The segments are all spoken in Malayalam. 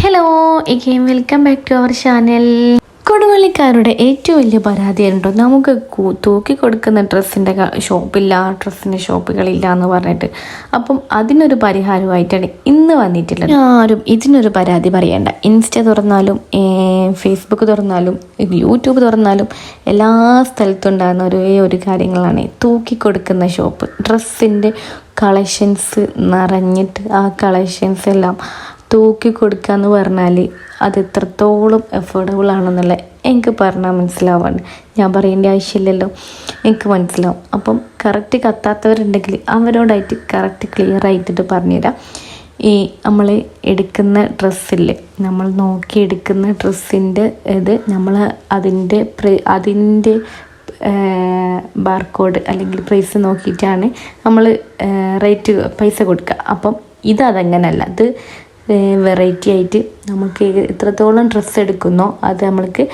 Hello again welcome back to our channel. കൊടുവള്ളിക്കാരുടെ ഏറ്റവും വലിയ പരാതിയുണ്ടോ, നമുക്ക് തൂക്കി കൊടുക്കുന്ന ഡ്രസ്സിൻ്റെ ഷോപ്പുകളില്ല എന്ന് പറഞ്ഞിട്ട്. അപ്പം അതിനൊരു പരിഹാരമായിട്ടാണ് ഇന്ന് വന്നിട്ടുള്ളത്. ആരും ഇതിനൊരു പരാതി പറയേണ്ട. ഇൻസ്റ്റ തുറന്നാലും ഫേസ്ബുക്ക് തുറന്നാലും യൂട്യൂബ് തുറന്നാലും എല്ലാ സ്ഥലത്തും ഉണ്ടാകുന്ന ഒരു കാര്യങ്ങളാണ് തൂക്കി കൊടുക്കുന്ന ഷോപ്പ്. ഡ്രസ്സിൻ്റെ കളക്ഷൻസ് നിറഞ്ഞിട്ട് ആ കളക്ഷൻസ് എല്ലാം തൂക്കി കൊടുക്കുക എന്ന് പറഞ്ഞാൽ അത് എത്രത്തോളം എഫോർഡബിൾ ആണെന്നുള്ള എനിക്ക് പറഞ്ഞാൽ മനസ്സിലാവാണ്. ഞാൻ പറയേണ്ട ആവശ്യമില്ലല്ലോ, എനിക്ക് മനസ്സിലാവും. അപ്പം കറക്റ്റ് കത്താത്തവരുണ്ടെങ്കിൽ അവരോടായിട്ട് കറക്റ്റ് ക്ലിയർ ആയിട്ടിട്ട് പറഞ്ഞുതരാം. ഈ നമ്മൾ എടുക്കുന്ന ഡ്രസ്സില്ലേ, നമ്മൾ നോക്കി എടുക്കുന്ന ഡ്രസ്സിൻ്റെ ഇത് നമ്മൾ അതിൻ്റെ ബാർകോഡ് അല്ലെങ്കിൽ പ്രൈസ് നോക്കിയിട്ടാണ് നമ്മൾ പൈസ കൊടുക്കുക. അപ്പം അതങ്ങനല്ല. ഇത് വെറൈറ്റി ആയിട്ട് നമുക്ക് എത്രത്തോളം ഡ്രസ്സ് എടുക്കുന്നോ അത് നമ്മൾക്ക്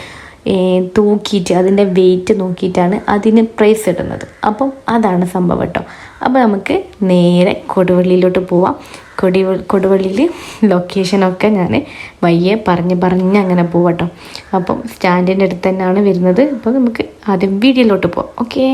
തൂക്കിയിട്ട് അതിൻ്റെ വെയിറ്റ് നോക്കിയിട്ടാണ് അതിന് പ്രൈസ് ഇടുന്നത്. അപ്പം അതാണ് സംഭവം കേട്ടോ. അപ്പോൾ നമുക്ക് നേരെ കൊടുവള്ളിയിലോട്ട് പോവാം. കൊടുവള്ളിയിൽ ലൊക്കേഷനൊക്കെ ഞാൻ വയ്യെ പറഞ്ഞ് അങ്ങനെ പോവാം കേട്ടോ. അപ്പം സ്റ്റാൻഡിൻ്റെ അടുത്ത് തന്നെയാണ് വരുന്നത്. അപ്പോൾ നമുക്ക് ആദ്യം വീഡിയോയിലോട്ട് പോവാം. ഓക്കേ.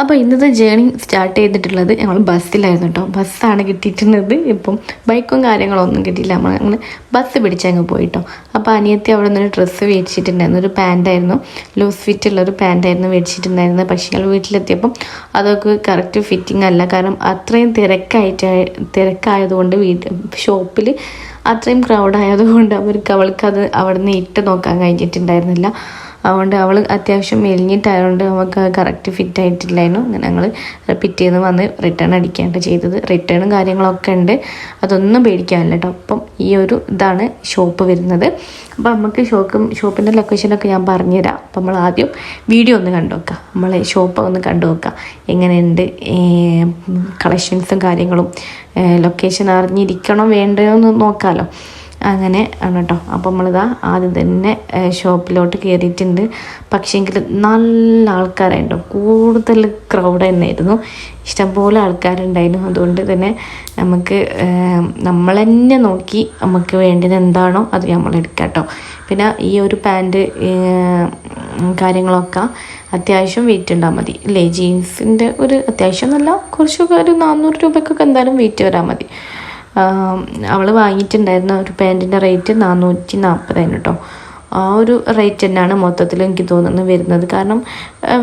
അപ്പോൾ ഇന്നത്തെ ജേണി സ്റ്റാർട്ട് ചെയ്തിട്ടുള്ളത് ഞങ്ങൾ ബസ്സിലായിരുന്നു കേട്ടോ. ബസ്സാണ് കിട്ടിയിട്ടുള്ളത്. ഇപ്പം ബൈക്കും കാര്യങ്ങളൊന്നും കിട്ടിയില്ല. നമ്മൾ അങ്ങനെ ബസ് പിടിച്ചങ്ങ് പോയിട്ടോ. അപ്പോൾ അനിയത്തി അവിടെ നിന്നൊരു ഡ്രസ്സ് മേടിച്ചിട്ടുണ്ടായിരുന്നു. ഒരു പാൻറ്റായിരുന്നു, ലൂസ് ഫിറ്റുള്ളൊരു പാൻറ്റായിരുന്നു മേടിച്ചിട്ടുണ്ടായിരുന്നത്. പക്ഷേ ഞങ്ങൾ വീട്ടിലെത്തിയപ്പം അതൊക്കെ കറക്റ്റ് ഫിറ്റിംഗ് അല്ല. കാരണം അത്രയും തിരക്കായതുകൊണ്ട് ഷോപ്പിൽ അത്രയും ക്രൗഡായതുകൊണ്ട് അവൾക്കത് അവിടെ നിന്ന് ഇട്ട് നോക്കാൻ കഴിഞ്ഞിട്ടുണ്ടായിരുന്നില്ല. അതുകൊണ്ട് അവൾ അത്യാവശ്യം മെലിഞ്ഞിട്ടായതുകൊണ്ട് നമുക്ക് കറക്റ്റ് ഫിറ്റ് ആയിട്ടില്ലായിരുന്നു. അങ്ങനെ ഞങ്ങൾ പിറ്റേന്ന് വന്ന് റിട്ടേൺ അടിക്കുകയാണ് ചെയ്തത്. റിട്ടേണും കാര്യങ്ങളൊക്കെ ഉണ്ട്, അതൊന്നും പേടിക്കാനില്ല കേട്ടോ. അപ്പം ഇതാണ് ഷോപ്പ് വരുന്നത്. അപ്പോൾ നമുക്ക് ഷോപ്പിൻ്റെ ലൊക്കേഷനൊക്കെ ഞാൻ പറഞ്ഞുതരാം. അപ്പം നമ്മൾ ആദ്യം വീഡിയോ ഒന്ന് കണ്ടു നോക്കാം, നമ്മളെ ഷോപ്പ് ഒന്ന് കണ്ടു നോക്കാം എങ്ങനെയുണ്ട്, കളക്ഷൻസും കാര്യങ്ങളും ലൊക്കേഷൻ അറിഞ്ഞിരിക്കണം വേണ്ടയോ എന്ന് നോക്കാമല്ലോ. അങ്ങനെ ആണ് കേട്ടോ. അപ്പോൾ നമ്മളിതാ ആദ്യം തന്നെ ഷോപ്പിലോട്ട് കയറിയിട്ടുണ്ട്. പക്ഷേങ്കിൽ നല്ല ആൾക്കാരുണ്ടോ, കൂടുതൽ ക്രൗഡ് തന്നെയായിരുന്നു, ഇഷ്ടംപോലെ ആൾക്കാരുണ്ടായിരുന്നു. അതുകൊണ്ട് തന്നെ നമുക്ക് നമ്മൾ തന്നെ നോക്കി നമുക്ക് വേണ്ടത് എന്താണോ അത് നമ്മൾ എടുക്കാം കേട്ടോ. പിന്നെ ഈ ഒരു പാൻറ്റ് കാര്യങ്ങളൊക്കെ അത്യാവശ്യം വെയിറ്റ് ഉണ്ടാൽ മതി അല്ലേ. ജീൻസിൻ്റെ ഒരു അത്യാവശ്യം നല്ല കുറച്ചൊക്കെ ഒരു 400 രൂപയ്ക്കൊക്കെ എന്തായാലും വെയിറ്റ് വരാൻ മതി. അവൾ വാങ്ങിയിട്ടുണ്ടായിരുന്ന ഒരു പാൻറ്റിൻ്റെ റേറ്റ് 440 കേട്ടോ. ആ ഒരു റേറ്റ് തന്നെയാണ് മൊത്തത്തിൽ എനിക്ക് തോന്നുന്നത് വരുന്നത്. കാരണം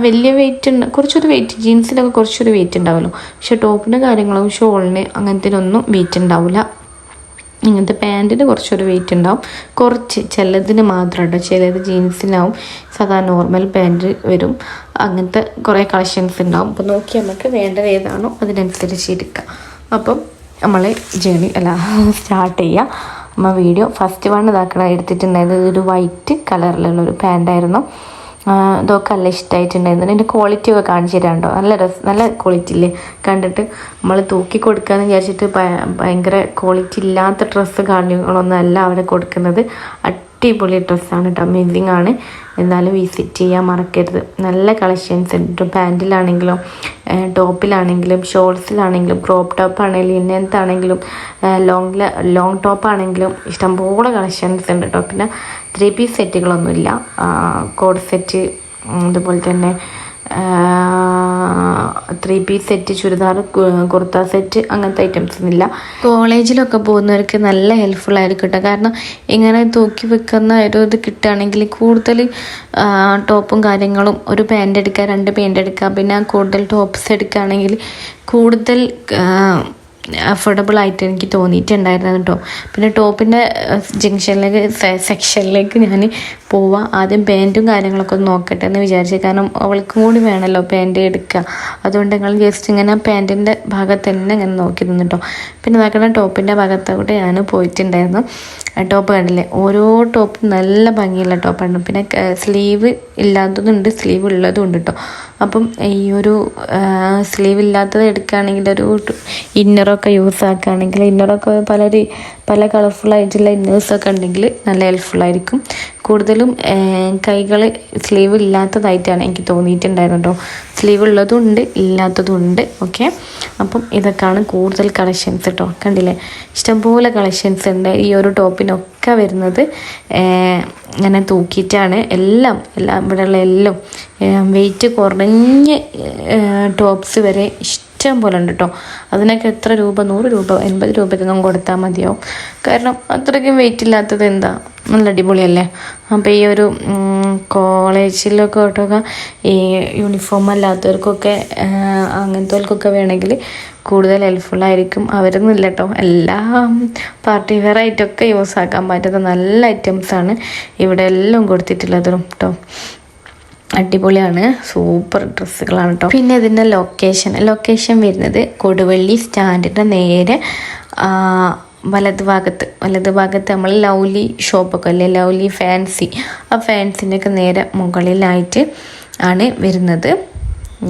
വലിയ വെയിറ്റ് കുറച്ചൊരു വെയിറ്റ് ജീൻസിലൊക്കെ കുറച്ചൊരു വെയിറ്റ് ഉണ്ടാവുമല്ലോ. പക്ഷെ ടോപ്പിൻ്റെ കാര്യങ്ങളും ഷോളിന് അങ്ങനത്തേനൊന്നും വെയിറ്റ് ഉണ്ടാവില്ല. ഇങ്ങനത്തെ പാൻറ്റിന് കുറച്ചൊരു വെയിറ്റ് ഉണ്ടാവും, കുറച്ച് ചിലതിന് മാത്രം കേട്ടോ. ചിലത് ജീൻസിനാവും, സാധാരണ നോർമൽ പാൻറ്റ് വരും. അങ്ങനത്തെ കുറേ കളക്ഷൻസ് ഉണ്ടാവും. അപ്പോൾ നോക്കി നമുക്ക് വേണ്ടത് ഏതാണോ അതിനനുസരിച്ച് എടുക്കാം. അപ്പം നമ്മൾ സ്റ്റാർട്ട് ചെയ്യുക. നമ്മൾ വീഡിയോ ഫസ്റ്റ് വൺ എടുത്തിട്ടുണ്ടായത് ഒരു വൈറ്റ് കളറിലുള്ളൊരു പാൻറ്റായിരുന്നു. ഇതൊക്കെ നല്ല ഇഷ്ടമായിട്ടുണ്ടായിരുന്നു. അതിൻ്റെ ക്വാളിറ്റി ഒക്കെ കാണിച്ചു തരാണ്ടോ, നല്ല ക്വാളിറ്റി ഇല്ലേ. കണ്ടിട്ട് നമ്മൾ തൂക്കി കൊടുക്കാമെന്ന് വിചാരിച്ചിട്ട് ഭയങ്കര ക്വാളിറ്റി ഇല്ലാത്ത ഡ്രസ്സ് കാര്യങ്ങളൊന്നും അല്ല അവിടെ കൊടുക്കുന്നത്. അടിപൊളി ഡ്രസ്സാണ് കേട്ടോ, അമേസിങ് ആണ്. എന്നാലും വിസിറ്റ് ചെയ്യാൻ മറക്കരുത്. നല്ല കളക്ഷൻസ് ഉണ്ട്. പാൻറ്റിലാണെങ്കിലും ടോപ്പിലാണെങ്കിലും ഷോർട്സിലാണെങ്കിലും ക്രോപ്പ് ടോപ്പ് ആണെങ്കിലും ഇന്നത്താണെങ്കിലും ലോങ് ടോപ്പ് ആണെങ്കിലും ഇഷ്ടംപോലെ കളക്ഷൻസ് ഉണ്ട് കേട്ടോ. പിന്നെ 3 പീസ് സെറ്റുകളൊന്നുമില്ല. കോഡ് സെറ്റ്, അതുപോലെ തന്നെ 3 piece set, churidar, kurta set, അങ്ങനത്തെ ഐറ്റംസ് ഒന്നുമില്ല. കോളേജിലൊക്കെ പോകുന്നവർക്ക് നല്ല ഹെൽപ്ഫുൾ ആയിരിക്കും കേട്ടോ. കാരണം ഇങ്ങനെ തൂക്കി വെക്കുന്ന ഇത് കിട്ടുകയാണെങ്കിൽ കൂടുതൽ ടോപ്പും കാര്യങ്ങളും, ഒരു പാൻറ് എടുക്കുക, 2 പാൻറ് എടുക്കുക, പിന്നെ കൂടുതൽ ടോപ്സ് എടുക്കുകയാണെങ്കിൽ കൂടുതൽ അഫോർഡബിൾ ആയിട്ട് എനിക്ക് തോന്നിയിട്ടുണ്ടായിരുന്നു കേട്ടോ. പിന്നെ ടോപ്പിൻ്റെ സെക്ഷനിലേക്ക് ഞാൻ പോവാം. ആദ്യം പാൻറ്റും കാര്യങ്ങളൊക്കെ ഒന്ന് നോക്കട്ടെ എന്ന് വിചാരിച്ചു. കാരണം അവൾക്കും കൂടി വേണമല്ലോ പാൻറ്റ് എടുക്കുക. അതുകൊണ്ട് ഞങ്ങൾ ജസ്റ്റ് ഇങ്ങനെ പാൻറ്റിൻ്റെ ഭാഗത്ത് തന്നെ ഇങ്ങനെ നോക്കി നിന്നിട്ടോ. പിന്നെ നോക്കണ ടോപ്പിൻ്റെ ഭാഗത്തോട്ട് ഞാൻ പോയിട്ടുണ്ടായിരുന്നു. ടോപ്പ് കണ്ടില്ലേ, ഓരോ ടോപ്പും നല്ല ഭംഗിയുള്ള ടോപ്പാണ്. പിന്നെ സ്ലീവ് ഇല്ലാത്തതുണ്ട്, സ്ലീവ് ഉള്ളതും ഉണ്ട് കേട്ടോ. അപ്പം ഈ ഒരു സ്ലീവ് ഇല്ലാത്തത് എടുക്കുകയാണെങ്കിൽ ഒരു ഇന്നറൊക്കെ യൂസ് ആക്കുകയാണെങ്കിൽ, ഇന്നറൊക്കെ പല കളർഫുള്ളായിട്ടുള്ള ഇന്നേഴ്സൊക്കെ ഉണ്ടെങ്കിൽ നല്ല ഹെൽപ്ഫുള്ളായിരിക്കും. കൂടുതലും കൈകൾ സ്ലീവ് ഇല്ലാത്തതായിട്ടാണ് എനിക്ക് തോന്നിയിട്ടുണ്ടായിരുന്നു കേട്ടോ. സ്ലീവ് ഉള്ളതുണ്ട് ഇല്ലാത്തതുണ്ട്. ഓക്കെ, അപ്പം ഇതൊക്കെയാണ് കൂടുതൽ കളക്ഷൻസ് കേട്ടോ. കണ്ടില്ലേ, ഇഷ്ടംപോലെ കളക്ഷൻസ് ഉണ്ട്. ഈ ഒരു ടോപ്പിനൊക്കെ വരുന്നത് ഇങ്ങനെ തൂക്കിയിട്ടാണ് എല്ലാം ഇവിടെയുള്ള എല്ലാം വെയിറ്റ് കുറഞ്ഞ ടോപ്സ് വരെ ഇഷ്ടം പോലെ ഉണ്ട് കേട്ടോ. അതിനൊക്കെ എത്ര രൂപ, 100 രൂപ 80 രൂപയ്ക്കൊന്നും കൊടുത്താൽ മതിയാവും. കാരണം അത്രയ്ക്കും വെയിറ്റ് ഇല്ലാത്തത് എന്താ, നല്ല അടിപൊളിയല്ലേ. അപ്പോൾ ഈ ഒരു കോളേജിലൊക്കെ തൊട്ടൊക്കെ ഈ യൂണിഫോം അല്ലാത്തവർക്കൊക്കെ അങ്ങനത്തെവർക്കൊക്കെ വേണമെങ്കിൽ കൂടുതൽ ഹെൽപ്ഫുള്ളായിരിക്കും. അവരൊന്നുമില്ല കേട്ടോ, എല്ലാം പാർട്ടി വെയർ ആയിട്ടൊക്കെ യൂസ് ആക്കാൻ പറ്റുന്ന നല്ല ഐറ്റംസാണ് ഇവിടെ എല്ലാം കൊടുത്തിട്ടുള്ളതും കേട്ടോ. അടിപൊളിയാണ്, സൂപ്പർ ഡ്രസ്സുകളാണ് കേട്ടോ. പിന്നെ ഇതിൻ്റെ ലൊക്കേഷൻ വരുന്നത് കൊടുവള്ളി സ്റ്റാൻഡിൻ്റെ നേരെ വലതുഭാഗത്ത് നമ്മൾ ലൗലി ഷോപ്പൊക്കെ അല്ലേ, ലൗലി ഫാൻസി, ആ ഫാൻസിൻ്റെയൊക്കെ നേരെ മുകളിലായിട്ട് ആണ് വരുന്നത്.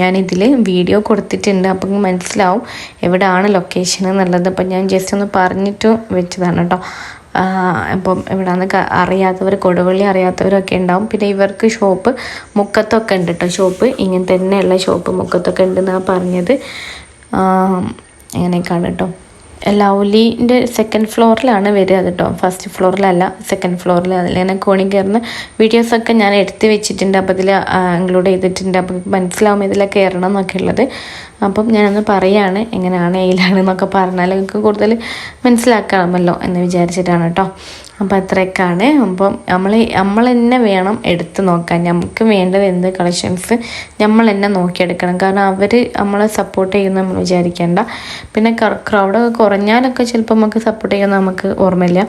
ഞാനിതിൽ വീഡിയോ കൊടുത്തിട്ടുണ്ട്, അപ്പം മനസ്സിലാവും എവിടെയാണ് ലൊക്കേഷൻ എന്നുള്ളത്. അപ്പം ഞാൻ ജസ്റ്റ് ഒന്ന് പറഞ്ഞിട്ട് വെച്ചതാണ് കേട്ടോ. അപ്പം എവിടെയാണെന്ന് അറിയാത്തവർ, കൊടുവള്ളി അറിയാത്തവരൊക്കെ ഉണ്ടാവും. പിന്നെ ഇവർക്ക് ഷോപ്പ് മുക്കത്തൊക്കെ ഉണ്ട് കേട്ടോ. ഷോപ്പ് ഇങ്ങനെ തന്നെയുള്ള ഷോപ്പ് മുക്കത്തൊക്കെ ഉണ്ടെന്നാണ് പറഞ്ഞത്. അങ്ങനെയൊക്കെയാണ് കേട്ടോ. ലൗലിൻ്റെ സെക്കൻഡ് ഫ്ലോറിലാണ് വരിക കേട്ടോ, ഫസ്റ്റ് ഫ്ലോറിലല്ല, സെക്കൻഡ് ഫ്ലോറിൽ. അതിലിങ്ങനെ കോണി കയറുന്ന വീഡിയോസൊക്കെ ഞാൻ എടുത്ത് വെച്ചിട്ടുണ്ട്. അപ്പോൾ ഇതിൽ ഇൻക്ലൂഡ് ചെയ്തിട്ടുണ്ട്. അപ്പം മനസ്സിലാവും ഇതിൽ കയറണം എന്നൊക്കെ ഉള്ളത്. അപ്പം ഞാനൊന്ന് പറയാണ് എങ്ങനെയാണ് ഏയിലാണെന്നൊക്കെ പറഞ്ഞാൽ നിങ്ങൾക്ക് കൂടുതൽ മനസ്സിലാക്കാമല്ലോ എന്ന് വിചാരിച്ചിട്ടാണ് കേട്ടോ. അപ്പോൾ അത്രയൊക്കെയാണ്. അപ്പം നമ്മൾ തന്നെ വേണം എടുത്ത് നോക്കാൻ. നമുക്ക് വേണ്ടത് എന്ത് കളക്ഷൻസ് നമ്മൾ തന്നെ നോക്കിയെടുക്കണം. കാരണം അവർ നമ്മളെ സപ്പോർട്ട് ചെയ്യുന്ന നമ്മൾ വിചാരിക്കേണ്ട. പിന്നെ ക്രൗഡൊക്കെ കുറഞ്ഞാലൊക്കെ ചിലപ്പോൾ നമുക്ക് സപ്പോർട്ട് ചെയ്യുന്ന നമുക്ക് ഓർമ്മയില്ല.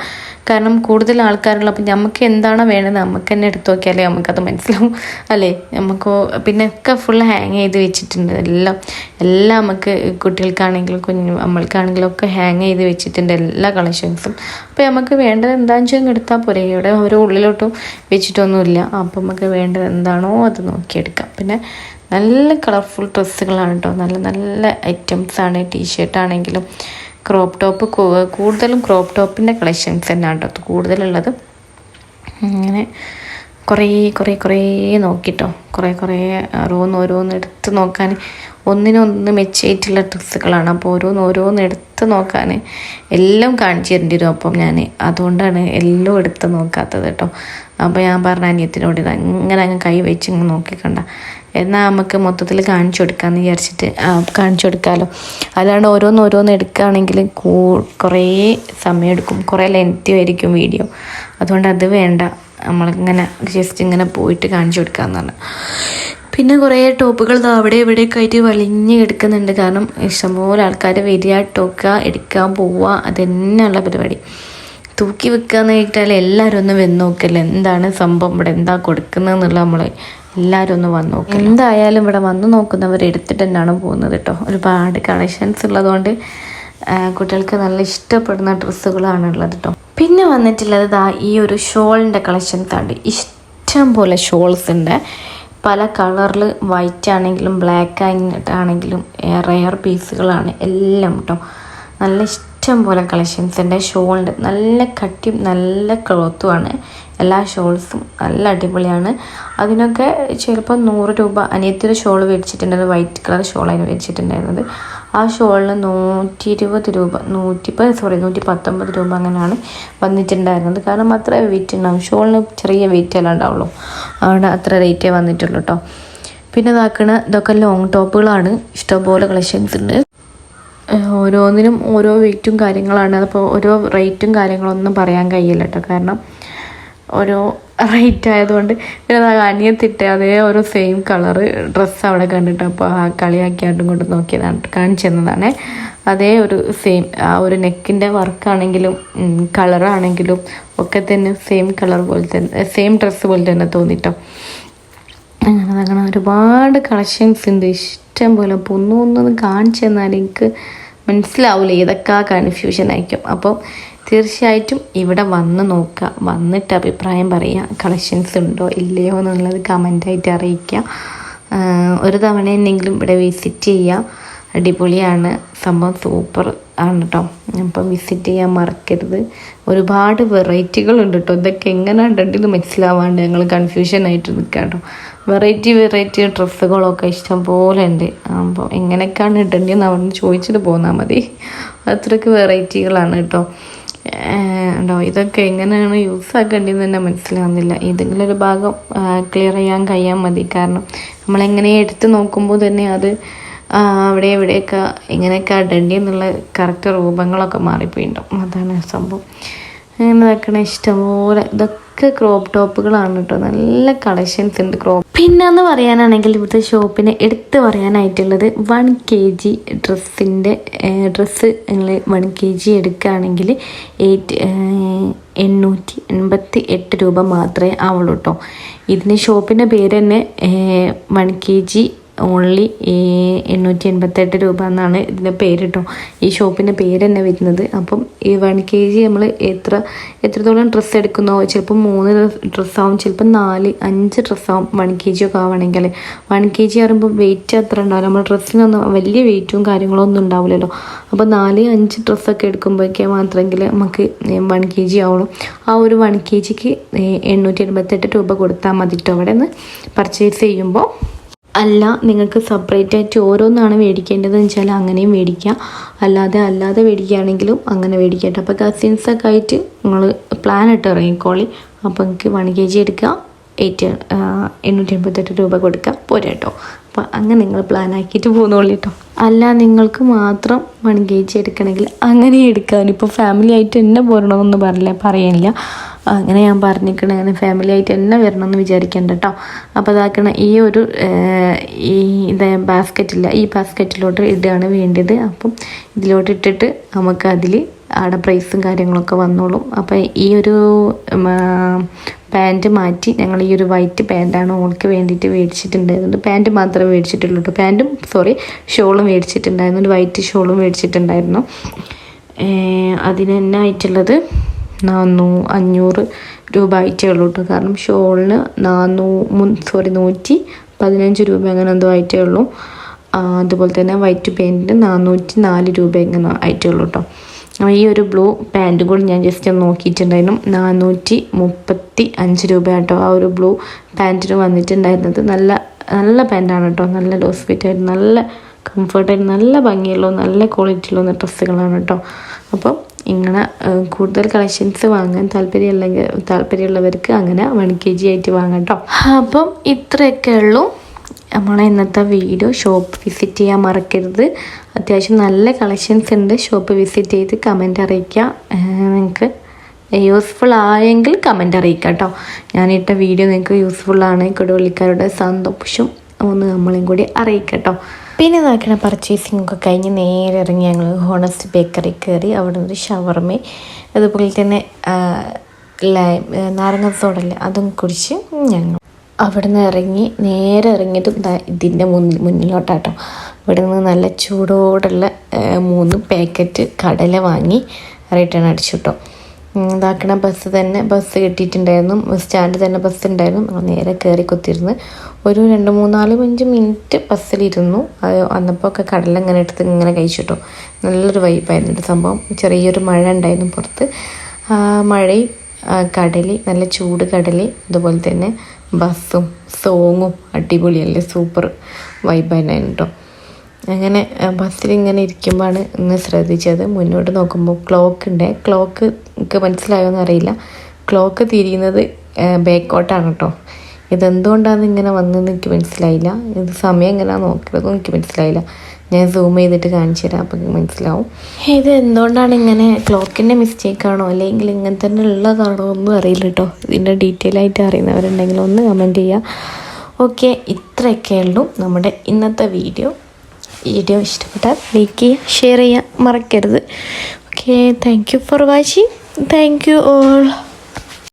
കാരണം കൂടുതൽ ആൾക്കാരുള്ളപ്പോൾ നമുക്ക് എന്താണോ വേണ്ടത് നമുക്ക് തന്നെ എടുത്ത് നോക്കിയാലേ നമുക്കത് മനസ്സിലാവും അല്ലേ. നമുക്ക് പിന്നെ ഒക്കെ ഫുൾ ഹാങ് ചെയ്ത് വെച്ചിട്ടുണ്ട്. എല്ലാം നമുക്ക് കുട്ടികൾക്കാണെങ്കിലും നമ്മൾക്കാണെങ്കിലും ഒക്കെ ഹാങ് ചെയ്ത് വെച്ചിട്ടുണ്ട് എല്ലാ കളക്ഷൻസും. അപ്പോൾ നമുക്ക് വേണ്ടത് എന്താണെന്ന് വെച്ചാൽ എടുത്താൽ പോരെ. ഇവിടെ ഓരോ ഉള്ളിലോട്ടും വെച്ചിട്ടൊന്നുമില്ല. അപ്പം നമുക്ക് വേണ്ടത് എന്താണോ അത് നോക്കിയെടുക്കാം. പിന്നെ നല്ല കളർഫുൾ ഡ്രസ്സുകളാണ് കേട്ടോ, നല്ല നല്ല ഐറ്റംസാണ്. ടീഷർട്ടാണെങ്കിലും ക്രോപ്പ് ടോപ്പ്, കൂടുതലും ക്രോപ്പ് ടോപ്പിൻ്റെ കളക്ഷൻസ് തന്നെയാണ് കേട്ടോ കൂടുതലുള്ളത്. അങ്ങനെ കുറേ നോക്കിട്ടോ, കുറേ ഓരോന്ന് എടുത്ത് നോക്കാൻ ഒന്നിനൊന്ന് മെച്ചമായിട്ടുള്ള ഡ്രസ്സുകളാണ്. അപ്പോൾ ഓരോന്ന് എടുത്ത് നോക്കാൻ എല്ലാം കാണിച്ചു തരേണ്ടി വരും. അപ്പം ഞാൻ അതുകൊണ്ടാണ് എല്ലാം എടുത്ത് നോക്കാത്തത് കേട്ടോ. അപ്പോൾ ഞാൻ പറഞ്ഞ അനിയത്തിനോട് ഇത് അങ്ങനെ കൈ വെച്ച് ഇങ്ങനെ നോക്കിക്കണ്ട, എന്നാൽ നമുക്ക് മൊത്തത്തിൽ കാണിച്ചു കൊടുക്കാമെന്ന് വിചാരിച്ചിട്ട് കാണിച്ചു കൊടുക്കാമല്ലോ. അല്ലാണ്ട് ഓരോന്ന് എടുക്കുകയാണെങ്കിൽ കുറേ സമയം എടുക്കും, കുറേ ലെങ്തി ആയിരിക്കും വീഡിയോ. അതുകൊണ്ട് അത് വേണ്ട, നമ്മളിങ്ങനെ ജസ്റ്റ് ഇങ്ങനെ പോയിട്ട് കാണിച്ചു കൊടുക്കാമെന്നാണ്. പിന്നെ കുറേ ടോപ്പുകൾ അവിടെ ഇവിടെയൊക്കെ ആയിട്ട് വലിഞ്ഞ് കിടക്കുന്നുണ്ട്. കാരണം ഇഷ്ടംപോലെ ആൾക്കാർ വരിക, ടോക്കുക, എടുക്കാൻ പോവുക, അത് തന്നെയുള്ള പരിപാടി. തൂക്കി വെക്കുക എന്ന് കേട്ടാൽ എല്ലാവരും ഒന്ന് വന്ന് നോക്കല്ലേ, എന്താണ് സംഭവം, ഇവിടെ എന്താ കൊടുക്കുന്നതെന്നുള്ള നമ്മൾ എല്ലാവരും ഒന്ന് വന്ന് നോക്കുക. എന്തായാലും ഇവിടെ വന്ന് നോക്കുന്നവർ എടുത്തിട്ട് തന്നെയാണ് പോകുന്നത് കേട്ടോ. ഒരുപാട് കളക്ഷൻസ് ഉള്ളതുകൊണ്ട് കുട്ടികൾക്ക് നല്ല ഇഷ്ടപ്പെടുന്ന ഡ്രസ്സുകളാണ് ഉള്ളത് കേട്ടോ. പിന്നെ വന്നിട്ടുള്ളത് ഈ ഒരു ഷോളിൻ്റെ കളക്ഷൻസ് ആണ്. ഇഷ്ടം പോലെ ഷോൾസ് ഉണ്ട്, പല കളറിൽ, വൈറ്റ് ആണെങ്കിലും ബ്ലാക്ക് ആണെങ്കിലും റെയർ പീസുകളാണ് എല്ലാം കേട്ടോ. നല്ല ഇഷ്ടം പോലെ കളക്ഷൻസ് ഉണ്ട്. ഷോളുണ്ട്, നല്ല കട്ടിയും നല്ല ക്ലോത്തുമാണ്. എല്ലാ ഷോൾസും നല്ല അടിപൊളിയാണ്. അതിനൊക്കെ ചിലപ്പോൾ 100 രൂപ. അനിയത്തിയൊരു ഷോൾ മേടിച്ചിട്ടുണ്ടായിരുന്നു, വൈറ്റ് കളർ ഷോളായിരുന്നു മേടിച്ചിട്ടുണ്ടായിരുന്നത്. ആ ഷോളിന് 120 രൂപ, 119 രൂപ അങ്ങനെയാണ് വന്നിട്ടുണ്ടായിരുന്നത്. കാരണം അത്ര വെയിറ്റ് ഉണ്ടാവും, ഷോളിന് ചെറിയ വെയിറ്റ് എല്ലാം ഉണ്ടാവുള്ളൂ, അവിടെ അത്ര റേറ്റേ വന്നിട്ടുള്ളൂ കേട്ടോ. പിന്നെ ഇതൊക്കെ ലോങ് ടോപ്പുകളാണ്. ഇഷ്ടംപോലെ കളക്ഷൻസ് ഉണ്ട്. ഓരോന്നിനും ഓരോ വെയിറ്റും കാര്യങ്ങളാണ്. അപ്പോൾ ഓരോ റേറ്റും കാര്യങ്ങളൊന്നും പറയാൻ കഴിയില്ല കേട്ടോ. കാരണം ഓരോ റേറ്റ് ആയതുകൊണ്ട്. പിന്നെ അനിയത്തിട്ട് അതേ ഒരു സെയിം കളറ് ഡ്രസ്സ് അവിടെ കണ്ടിട്ട് അപ്പോൾ ആ കളിയാക്കിയായിട്ടും കൊണ്ട് നോക്കിയതാണ്, കാണിച്ചു തന്നതാണ്. അതേ ഒരു സെയിം ആ ഒരു നെക്കിൻ്റെ വർക്കാണെങ്കിലും കളറാണെങ്കിലും ഒക്കെ തന്നെ സെയിം കളർ പോലെ തന്നെ, സെയിം ഡ്രസ്സ് പോലെ തന്നെ തോന്നിട്ടോ. അങ്ങനെ ഒരുപാട് കളക്ഷൻസ് ഉണ്ട്, ഇഷ്ടം പോലെ. അപ്പോൾ ഒന്നും കാണിച്ചു തന്നാൽ എനിക്ക് മനസ്സിലാവില്ല, ഇതൊക്കെ കൺഫ്യൂഷൻ ആയിരിക്കും. അപ്പോൾ തീർച്ചയായിട്ടും ഇവിടെ വന്ന് നോക്കുക, വന്നിട്ട് അഭിപ്രായം പറയുക, കളക്ഷൻസ് ഉണ്ടോ ഇല്ലയോ എന്നുള്ളത് കമൻ്റായിട്ട് അറിയിക്കുക. ഒരു തവണ എന്തെങ്കിലും ഇവിടെ വിസിറ്റ് ചെയ്യുക. അടിപൊളിയാണ്, സംഭവം സൂപ്പർ ആണ് കേട്ടോ. അപ്പം വിസിറ്റ് ചെയ്യാൻ മറക്കരുത്. ഒരുപാട് വെറൈറ്റികളുണ്ട് കേട്ടോ. ഇതൊക്കെ എങ്ങനെ ഇടേണ്ടത് മനസ്സിലാവാണ്ട് ഞങ്ങൾ കൺഫ്യൂഷനായിട്ട് നിൽക്കാം കേട്ടോ. വെറൈറ്റി ഡ്രസ്സുകളൊക്കെ ഇഷ്ടം പോലെ ഉണ്ട്. അപ്പോൾ എങ്ങനെയൊക്കെയാണ് ഇടേണ്ടതെന്ന് അവിടെ ചോദിച്ചിട്ട് പോന്നാൽ മതി. അത്രയ്ക്ക് വെറൈറ്റികളാണ് കേട്ടോ. ഉണ്ടോ, ഇതൊക്കെ എങ്ങനെയാണ് യൂസ് ആക്കേണ്ടതെന്ന് തന്നെ മനസ്സിലാവുന്നില്ല. ഏതെങ്കിലും ഒരു ഭാഗം ക്ലിയർ ചെയ്യാൻ കഴിയാൻ മതി. കാരണം നമ്മളെങ്ങനെ എടുത്ത് നോക്കുമ്പോൾ തന്നെ അത് അവിടെ എവിടെയൊക്കെ എങ്ങനെയൊക്കെ ഇടേണ്ടി എന്നുള്ള കറക്റ്റ് രൂപങ്ങളൊക്കെ മാറിപ്പോയിട്ടുണ്ടാവും. അതാണ് സംഭവം. അങ്ങനെ ഇതാക്കണ ഇഷ്ടംപോലെ ഇതൊക്കെ ക്രോപ്പ് ടോപ്പുകളാണ് കേട്ടോ. നല്ല കളക്ഷൻസ് ഉണ്ട് ക്രോപ്പ്. പിന്നെന്ന് പറയാനാണെങ്കിൽ ഇവിടുത്തെ ഷോപ്പിന് എടുത്ത് പറയാനായിട്ടുള്ളത് 1 kg ഡ്രസ്സ് നിങ്ങൾ 1 kg എടുക്കുകയാണെങ്കിൽ 888 രൂപ മാത്രമേ ആവുള്ളൂ കേട്ടോ. ഇതിന് ഷോപ്പിൻ്റെ പേര് തന്നെ 1 kg ഓൺലി 888 രൂപ എന്നാണ് ഇതിൻ്റെ പേര് കേട്ടോ. ഈ ഷോപ്പിൻ്റെ പേര് തന്നെ വരുന്നത്. അപ്പം ഈ 1 kg നമ്മൾ എത്രത്തോളം ഡ്രസ്സ് എടുക്കുന്നോ, ചിലപ്പോൾ 3 ഡ്രസ്സാവും, ചിലപ്പോൾ 4-5 ഡ്രസ്സാവും 1 kg ഒക്കെ ആവണമെങ്കിൽ. 1 kg പറയുമ്പോൾ വെയിറ്റ് അത്ര ഉണ്ടാവില്ല. നമ്മൾ ഡ്രസ്സിനൊന്നും വലിയ വെയിറ്റും കാര്യങ്ങളൊന്നും ഉണ്ടാവില്ലല്ലോ. അപ്പോൾ 4-5 ഡ്രസ്സൊക്കെ എടുക്കുമ്പോഴേക്കേ മാത്രമെങ്കിൽ നമുക്ക് 1 kg ആവുള്ളൂ. ആ ഒരു 1 kgക്ക് 888 രൂപ കൊടുത്താൽ മതി കേട്ടോ അവിടെ നിന്ന് പർച്ചേസ് ചെയ്യുമ്പോൾ. അല്ല, നിങ്ങൾക്ക് സെപ്പറേറ്റ് ആയിട്ട് ഓരോന്നാണ് മേടിക്കേണ്ടതെന്ന് വെച്ചാൽ അങ്ങനെയും മേടിക്കാം. അല്ലാതെ മേടിക്കുകയാണെങ്കിലും അങ്ങനെ മേടിക്കാം കേട്ടോ. അപ്പോൾ കസിൻസൊക്കെ ആയിട്ട് നിങ്ങൾ പ്ലാൻ ഇട്ട് ഇറങ്ങിക്കോളി. അപ്പോൾ നിങ്ങൾക്ക് 1 kg എടുക്കുക, 888 രൂപ കൊടുക്കുക, പോരാ കേട്ടോ. അപ്പോൾ അങ്ങനെ നിങ്ങൾ പ്ലാൻ ആക്കിയിട്ട് പോന്നോളൂ കേട്ടോ. അല്ല, നിങ്ങൾക്ക് മാത്രം 1 kg എടുക്കണമെങ്കിൽ അങ്ങനെ എടുക്കാം. ഇപ്പോൾ ഫാമിലി ആയിട്ട് തന്നെ പോരണമെന്ന് പറയാനില്ല. അങ്ങനെ ഞാൻ പറഞ്ഞിരിക്കണേ, അങ്ങനെ ഫാമിലി ആയിട്ട് തന്നെ വരണമെന്ന് വിചാരിക്കേണ്ട കേട്ടോ. അപ്പോൾ അതാക്കണ ഈ ഒരു ബാസ്ക്കറ്റില്ല, ഈ ബാസ്ക്കറ്റിലോട്ട് ഇടുകയാണ് വേണ്ടത്. അപ്പം ഇതിലോട്ട് ഇട്ടിട്ട് നമുക്ക് അതിൽ അവിടെ പ്രൈസും കാര്യങ്ങളൊക്കെ വന്നോളും. അപ്പോൾ ഈ ഒരു പാൻറ്റ് മാറ്റി ഞങ്ങൾ ഈ ഒരു വൈറ്റ് പാൻറ്റാണ് ഓൾക്ക് വേണ്ടിയിട്ട് മേടിച്ചിട്ടുണ്ടായിരുന്നത്. പാൻറ്റ് മാത്രമേ മേടിച്ചിട്ടുള്ളൂ കേട്ടോ. ഷോളും മേടിച്ചിട്ടുണ്ടായിരുന്നു. ഒരു വൈറ്റ് ഷോളും മേടിച്ചിട്ടുണ്ടായിരുന്നു. അതിന് തന്നെ ആയിട്ടുള്ളത് 500 രൂപ ആയിട്ടേ ഉള്ളൂ കേട്ടോ. കാരണം ഷോളിന് 115 രൂപ അങ്ങനെ എന്തോ ആയിട്ടേ ഉള്ളൂ. അതുപോലെ തന്നെ വൈറ്റ് പാൻറ്റിന് 404 രൂപ എങ്ങനെ ആയിട്ടേ ഉള്ളൂ കേട്ടോ. ഈ ഒരു ബ്ലൂ പാൻറ്റും കൂടി ഞാൻ ജസ്റ്റ് ഒന്ന് നോക്കിയിട്ടുണ്ടായിരുന്നു. 435 രൂപ കേട്ടോ ആ ഒരു ബ്ലൂ പാൻറ്റിന് വന്നിട്ടുണ്ടായിരുന്നത്. നല്ല പാൻറ്റാണ് കേട്ടോ. നല്ല ലോസ് ഫിറ്റ് ആയിട്ട് നല്ല കംഫർട്ടായിട്ട് നല്ല ഭംഗിയുള്ള നല്ല ക്വാളിറ്റിയുള്ള ഡ്രസ്സുകളാണ് കേട്ടോ. അപ്പം ഇങ്ങനെ കൂടുതൽ കളക്ഷൻസ് വാങ്ങാൻ താല്പര്യമുള്ളവർക്ക് അങ്ങനെ 1 kg ആയിട്ട് വാങ്ങാം കേട്ടോ. അപ്പം ഇത്രയൊക്കെ ഉള്ളൂ നമ്മളെ ഇന്നത്തെ വീഡിയോ. ഷോപ്പ് വിസിറ്റ് ചെയ്യാൻ മറക്കരുത്. അത്യാവശ്യം നല്ല കളക്ഷൻസ് ഉണ്ട്. ഷോപ്പ് വിസിറ്റ് ചെയ്ത് കമൻറ്റ് അറിയിക്കുക. നിങ്ങൾക്ക് യൂസ്ഫുൾ ആയെങ്കിൽ കമൻറ്റ് അറിയിക്കുക കേട്ടോ. ഞാനിട്ട വീഡിയോ നിങ്ങൾക്ക് യൂസ്ഫുള്ളാണ്, കൊടുവള്ളിക്കാരുടെ സന്തോഷം ഒന്ന് നമ്മളെയും കൂടി അറിയിക്കുക കേട്ടോ. പിന്നെ നോക്കണ പർച്ചേസിംഗ് ഒക്കെ കഴിഞ്ഞ് നേരെ ഇറങ്ങി ഞങ്ങൾ ഹോണസ്റ്റ് ബേക്കറി കയറി. അവിടെ നിന്ന് ഷവർമ, അതുപോലെ തന്നെ നാരങ്ങ സോഡല്ലേ അതും കുടിച്ച് ഞങ്ങൾ അവിടെ നിന്ന് നേരെ ഇറങ്ങിയിട്ട് ഇതിൻ്റെ മുന്നിലോട്ടാട്ടോ. ഇവിടെ നിന്ന് നല്ല ചൂടോടുള്ള 3 പാക്കറ്റ് കടല വാങ്ങി റിട്ടേൺ അടിച്ചു കേട്ടോ. ഇതാക്കണ ബസ് കിട്ടിയിട്ടുണ്ടായിരുന്നു. സ്റ്റാൻഡിൽ തന്നെ ബസ് ഉണ്ടായിരുന്നു. നമ്മൾ നേരെ കയറി കുത്തിരുന്ന് ഒരു 2-3-4-5 മിനിറ്റ് ബസ്സിലിരുന്നു. വന്നപ്പോൾ ഒക്കെ കടല ഇങ്ങനെ എടുത്ത് ഇങ്ങനെ കഴിച്ചിട്ടോ. നല്ലൊരു വൈബായിരുന്നു സംഭവം. ചെറിയൊരു മഴ ഉണ്ടായിരുന്നു പുറത്ത്. മഴയും കടൽ, നല്ല ചൂട് കടൽ, അതുപോലെ തന്നെ ബസ്സും സോങ്ങും അടിപൊളിയല്ലേ, സൂപ്പർ വൈബായിരുന്നു കേട്ടോ. അങ്ങനെ ബസ്സിലിങ്ങനെ ഇരിക്കുമ്പോഴാണ് ഇന്ന് ശ്രദ്ധിച്ചത്. മുന്നോട്ട് നോക്കുമ്പോൾ ക്ലോക്ക് എനിക്ക് മനസ്സിലായോന്ന് അറിയില്ല. ക്ലോക്ക് തിരിയുന്നത് ബാക്കോട്ടാണ് കേട്ടോ. ഇതെന്തുകൊണ്ടാണ് ഇങ്ങനെ വന്നതെന്ന് എനിക്ക് മനസ്സിലായില്ല. ഇത് സമയം എങ്ങനെയാണ് നോക്കുന്നതും എനിക്ക് മനസ്സിലായില്ല. ഞാൻ സൂം ചെയ്തിട്ട് കാണിച്ചു തരാം, അപ്പം മനസ്സിലാവും. ഇത് എന്തുകൊണ്ടാണ് ഇങ്ങനെ, ക്ലോക്കിൻ്റെ മിസ്റ്റേക്കാണോ അല്ലെങ്കിൽ ഇങ്ങനെ തന്നെ ഉള്ളതാണോ ഒന്നും അറിയില്ല കേട്ടോ. ഇതിൻ്റെ ഡീറ്റെയിൽ ആയിട്ട് അറിയുന്നവരുണ്ടെങ്കിൽ ഒന്ന് കമൻറ്റ് ചെയ്യുക. ഓക്കെ, ഇത്രയൊക്കെ ഉള്ളൂ നമ്മുടെ ഇന്നത്തെ വീഡിയോ ഇഷ്ടപ്പെട്ടാൽ ലൈക്ക് ചെയ്യുക, ഷെയർ ചെയ്യുക മറക്കരുത്. Okay, thank you for watching. Thank you all.